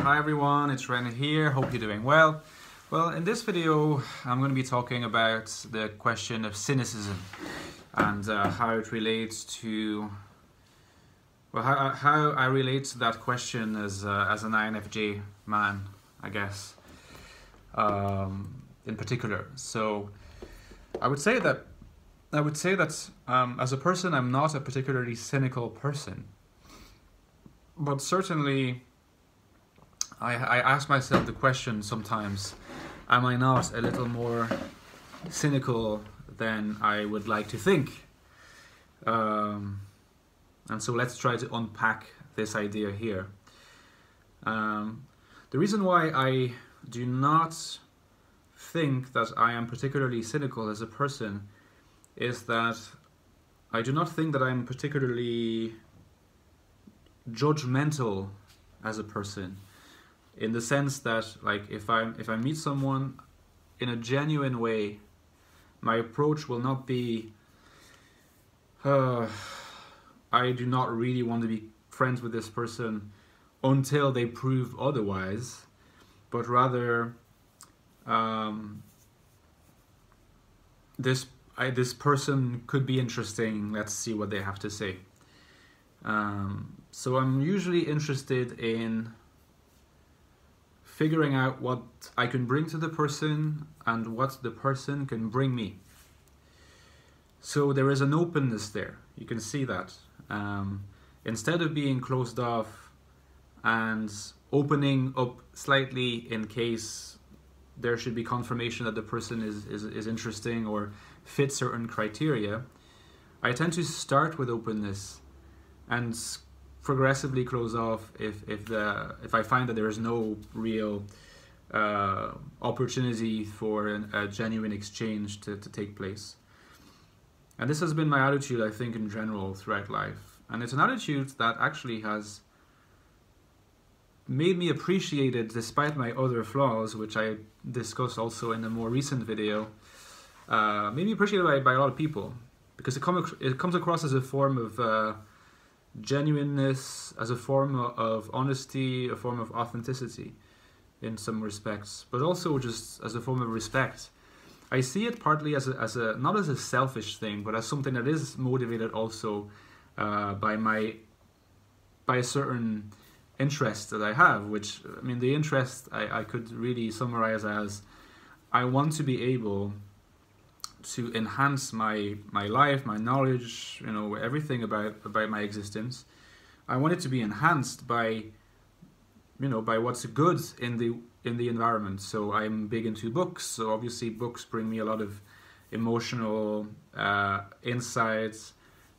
Hi everyone, it's Ren here, hope you're doing well. Well, in this video I'm going to be talking about the question of cynicism and how it relates to, well, how I relate to that question as an INFJ man, I guess, in particular. So I would say that as a person I'm not a particularly cynical person, but certainly I ask myself the question sometimes, am I not a little more cynical than I would like to think? And so let's try to unpack this idea here. The reason why I do not think that I am particularly cynical as a person is that I do not think that I'm particularly judgmental as a person, in the sense that, like, if I meet someone in a genuine way, my approach will not be I do not really want to be friends with this person until they prove otherwise, but rather this person could be interesting, let's see what they have to say. So I'm usually interested in figuring out what I can bring to the person and what the person can bring me. So there is an openness there, you can see that. Instead of being closed off and opening up slightly in case there should be confirmation that the person is interesting or fits certain criteria, I tend to start with openness and progressively close off if I find that there is no real opportunity for a genuine exchange to take place. And this has been my attitude, I think, in general throughout life. And it's an attitude that actually has made me appreciate it despite my other flaws, which I discussed also in a more recent video. Made me appreciate it by a lot of people, because it comes across as a form of genuineness, as a form of honesty, a form of authenticity in some respects, but also just as a form of respect. I see it partly as a not as a selfish thing, but as something that is motivated also by a certain interest that I have, which, I mean, the interest I could really summarize as, I want to be able to enhance my life, my knowledge, you know, everything about my existence. I want it to be enhanced by, you know, by what's good in the environment. So I'm big into books, so obviously books bring me a lot of emotional insights,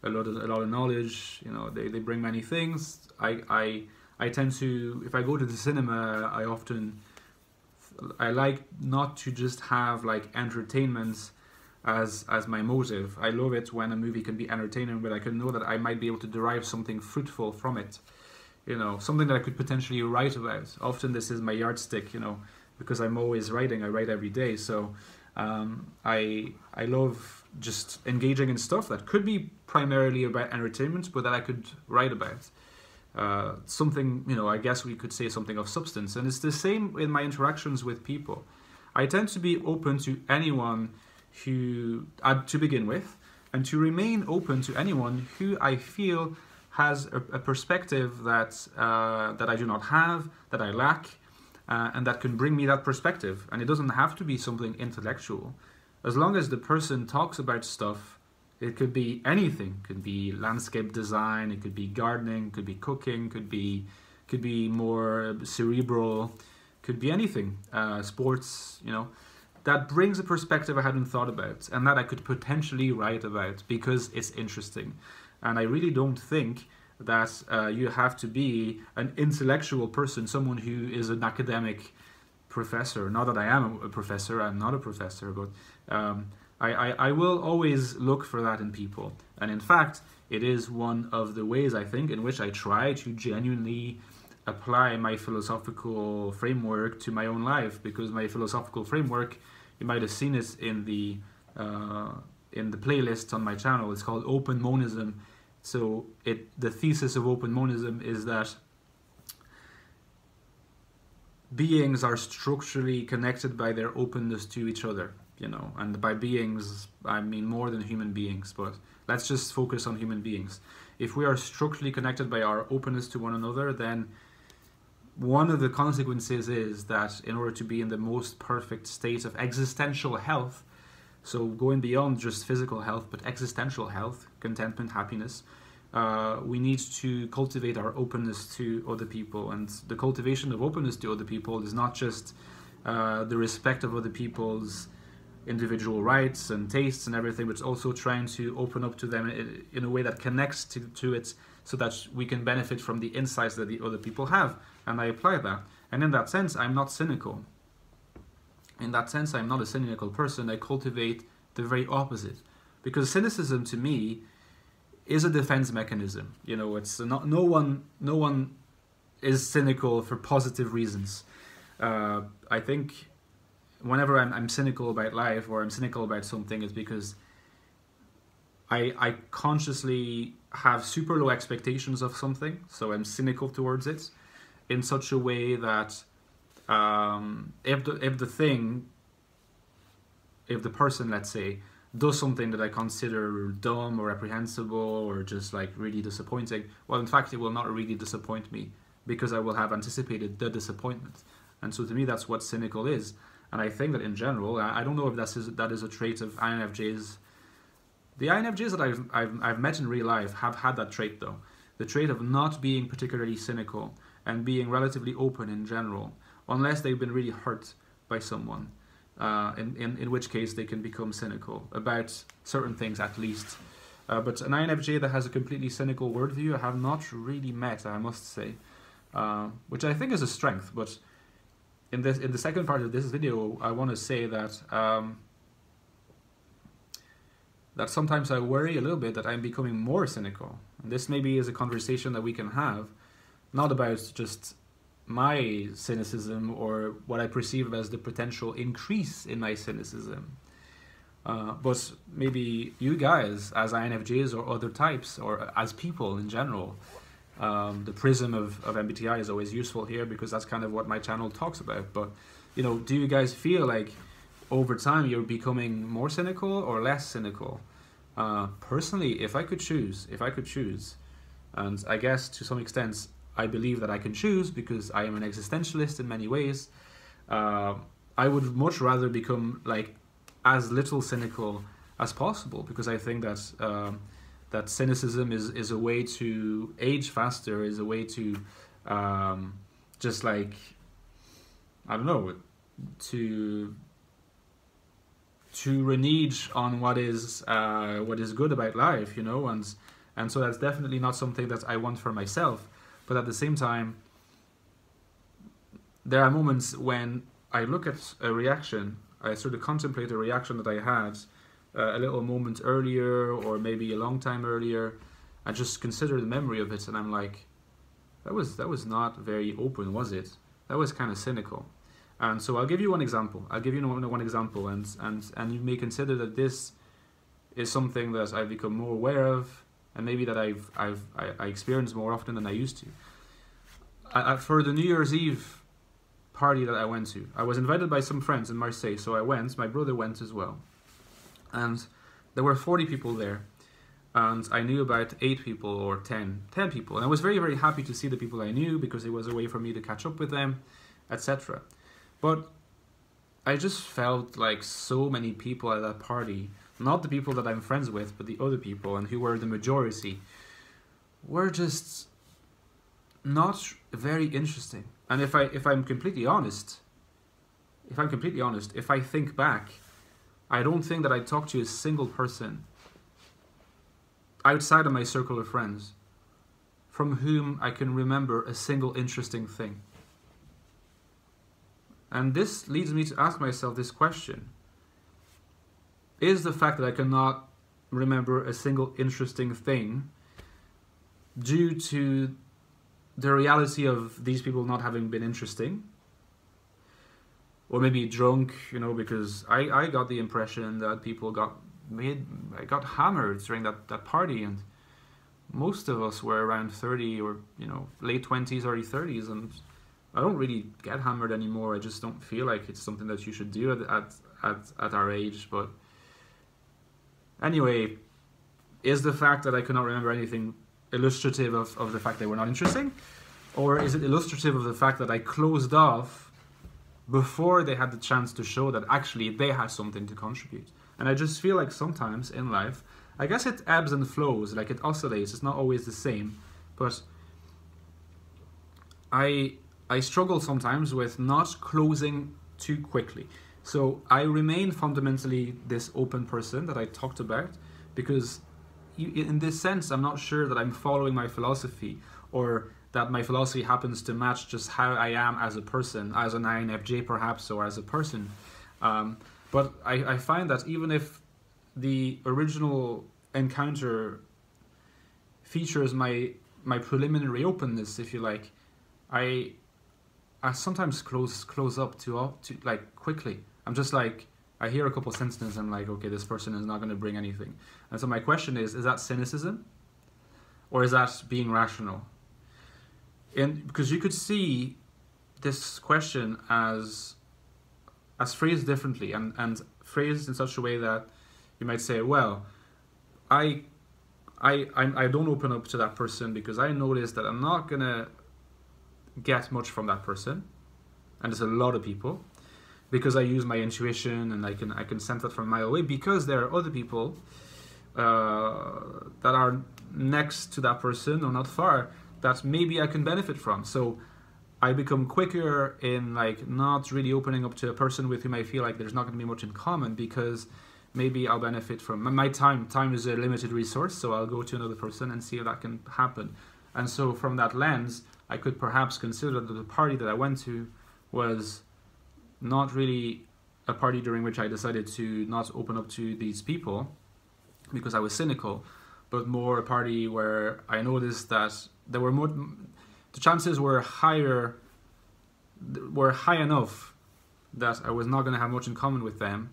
a lot of knowledge. You know, they bring many things. I tend to, if I go to the cinema, I like not to just have like entertainment as my motive. I love it when a movie can be entertaining, but I can know that I might be able to derive something fruitful from it. You know, something that I could potentially write about. Often this is my yardstick, you know, because I'm always writing. I write every day, so I love just engaging in stuff that could be primarily about entertainment, but that I could write about. Something, you know, I guess we could say something of substance. And it's the same in my interactions with people. I tend to be open to anyone who, to begin with, and to remain open to anyone who I feel has a perspective that I do not have, that I lack, and that can bring me that perspective. And it doesn't have to be something intellectual. As long as the person talks about stuff, it could be anything. It could be landscape design, it could be gardening, it could be cooking, could be more cerebral, could be anything, sports, you know. That brings a perspective I hadn't thought about, and that I could potentially write about because it's interesting. And I really don't think that you have to be an intellectual person, someone who is an academic professor. Not that I am a professor, I'm not a professor, but I will always look for that in people. And in fact, it is one of the ways, I think, in which I try to genuinely apply my philosophical framework to my own life, because my philosophical framework, you might have seen it in the playlist on my channel. It's called Open Monism. So the thesis of Open Monism is that beings are structurally connected by their openness to each other, and by beings I mean more than human beings, but let's just focus on human beings. If we are structurally connected by our openness to one another, then one of the consequences is that in order to be in the most perfect state of existential health, so going beyond just physical health, but existential health, contentment, happiness, we need to cultivate our openness to other people. And the cultivation of openness to other people is not just the respect of other people's individual rights and tastes and everything, but it's also trying to open up to them in a way that connects to it, so that we can benefit from the insights that the other people have. And I apply that. And in that sense, I'm not cynical. In that sense, I'm not a cynical person. I cultivate the very opposite. Because cynicism, to me, is a defense mechanism. It's not, no one is cynical for positive reasons. I think whenever I'm cynical about life, or I'm cynical about something, it's because I consciously have super low expectations of something, so I'm cynical towards it in such a way that if the person, let's say, does something that I consider dumb or reprehensible or just like really disappointing, well, in fact, it will not really disappoint me because I will have anticipated the disappointment. And so to me, that's what cynical is. And I think that in general, I don't know if that is a trait of INFJs. The INFJs that I've met in real life have had that trait, though. The trait of not being particularly cynical and being relatively open in general, unless they've been really hurt by someone, in which case they can become cynical about certain things at least. But an INFJ that has a completely cynical worldview I have not really met, I must say, which I think is a strength. But in the second part of this video, I want to say that that sometimes I worry a little bit that I'm becoming more cynical. And this maybe is a conversation that we can have, not about just my cynicism or what I perceive as the potential increase in my cynicism, but maybe you guys as INFJs or other types, or as people in general. The prism of MBTI is always useful here because that's kind of what my channel talks about. But do you guys feel like over time you're becoming more cynical or less cynical? Personally, if I could choose, and I guess to some extent I believe that I can choose because I am an existentialist in many ways, I would much rather become like as little cynical as possible, because I think that that cynicism is a way to age faster, is a way to just like, I don't know, to renege on what is good about life, and so that's definitely not something that I want for myself. But at the same time, there are moments when I look at a reaction, I sort of contemplate a reaction that I had a little moment earlier, or maybe a long time earlier, and just consider the memory of it, and I'm like, that was not very open, was it? That was kind of cynical. And so I'll give you one example. And you may consider that this is something that I've become more aware of, and maybe that I experience more often than I used to. For the New Year's Eve party that I went to, I was invited by some friends in Marseille, so I went. My brother went as well, and there were 40 people there, and I knew about 8 people or 10 people, and I was very, very happy to see the people I knew because it was a way for me to catch up with them, etc. But I just felt like so many people at that party, not the people that I'm friends with, but the other people, and who were the majority, were just not very interesting. And if I'm completely honest, if I think back, I don't think that I talked to a single person outside of my circle of friends from whom I can remember a single interesting thing. And this leads me to ask myself this question. Is the fact that I cannot remember a single interesting thing due to the reality of these people not having been interesting? Or maybe drunk, because I got the impression that people got hammered during that party, and most of us were around 30 or, late 20s, early 30s, and I don't really get hammered anymore. I just don't feel like it's something that you should do at our age. But anyway, is the fact that I could not remember anything illustrative of the fact they were not interesting? Or is it illustrative of the fact that I closed off before they had the chance to show that actually they had something to contribute? And I just feel like sometimes in life, I guess it ebbs and flows, like it oscillates, it's not always the same. But I struggle sometimes with not closing too quickly. So I remain fundamentally this open person that I talked about, because in this sense, I'm not sure that I'm following my philosophy, or that my philosophy happens to match just how I am as a person, as an INFJ perhaps, or as a person. But I find that even if the original encounter features my preliminary openness, if you like, I sometimes close up to like quickly. I'm just like, I hear a couple sentences, I'm like, okay, this person is not going to bring anything. And so my question is that cynicism? Or is that being rational? And because you could see this question as phrased differently, and phrased in such a way that you might say, well, I don't open up to that person because I notice that I'm not going to get much from that person, and there's a lot of people, because I use my intuition and I can sense that from a mile away, because there are other people that are next to that person or not far that maybe I can benefit from. So I become quicker in like not really opening up to a person with whom I feel like there's not going to be much in common, because maybe I'll benefit from my time. Time is a limited resource, so I'll go to another person and see if that can happen. And so from that lens, I could perhaps consider that the party that I went to was not really a party during which I decided to not open up to these people because I was cynical, but more a party where I noticed that there were more, the chances were high enough that I was not going to have much in common with them,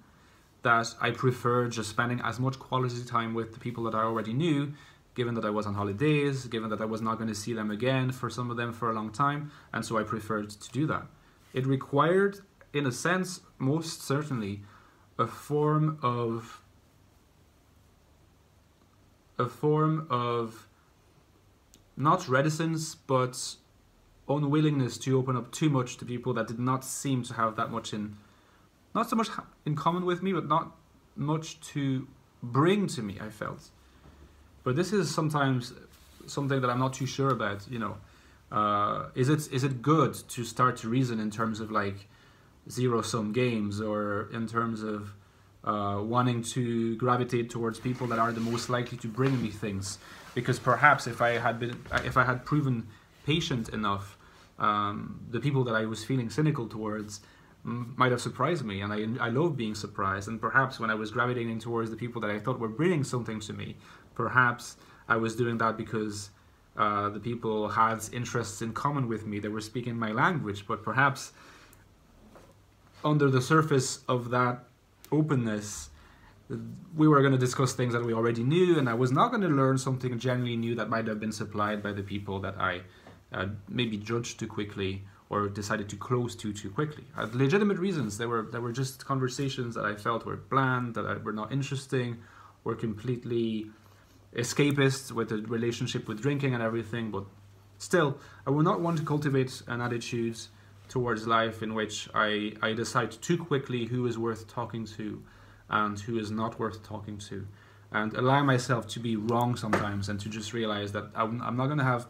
that I preferred just spending as much quality time with the people that I already knew, given that I was on holidays, given that I was not going to see them again, for some of them for a long time, and so I preferred to do that. It required, in a sense, most certainly, a form of not reticence, but unwillingness to open up too much to people that did not seem to have that much not so much in common with me, but not much to bring to me, I felt. But this is sometimes something that I'm not too sure about, you know. Is it good to start to reason in terms of like zero-sum games, or in terms of wanting to gravitate towards people that are the most likely to bring me things? Because perhaps if I had proven patient enough, the people that I was feeling cynical towards might have surprised me, and I love being surprised. And perhaps when I was gravitating towards the people that I thought were bringing something to me, perhaps I was doing that because the people had interests in common with me. They were speaking my language, but perhaps under the surface of that openness, we were going to discuss things that we already knew, and I was not going to learn something genuinely new that might have been supplied by the people that I maybe judged too quickly or decided to close to too quickly. Legitimate reasons. They were just conversations that I felt were bland, that were not interesting, were completely escapist with the relationship with drinking and everything. But still, I would not want to cultivate an attitude towards life in which I decide too quickly who is worth talking to and who is not worth talking to, and allow myself to be wrong sometimes, and to just realize that I'm not going to have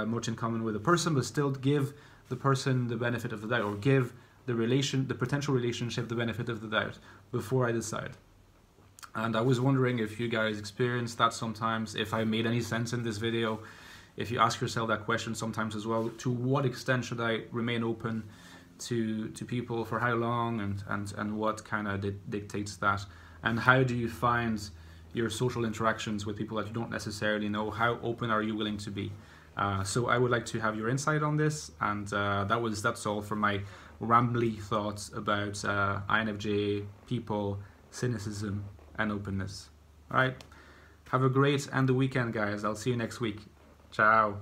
much in common with a person, but still give the person the benefit of the doubt, or give the potential relationship the benefit of the doubt before I decide. And I was wondering if you guys experience that sometimes, if I made any sense in this video, if you ask yourself that question sometimes as well. To what extent should I remain open to people, for how long, and what kind of dictates that? And how do you find your social interactions with people that you don't necessarily know? How open are you willing to be? So I would like to have your insight on this, and that's all for my rambly thoughts about INFJ people, cynicism, and openness. All right, have a great end of the weekend, guys. I'll see you next week. Ciao.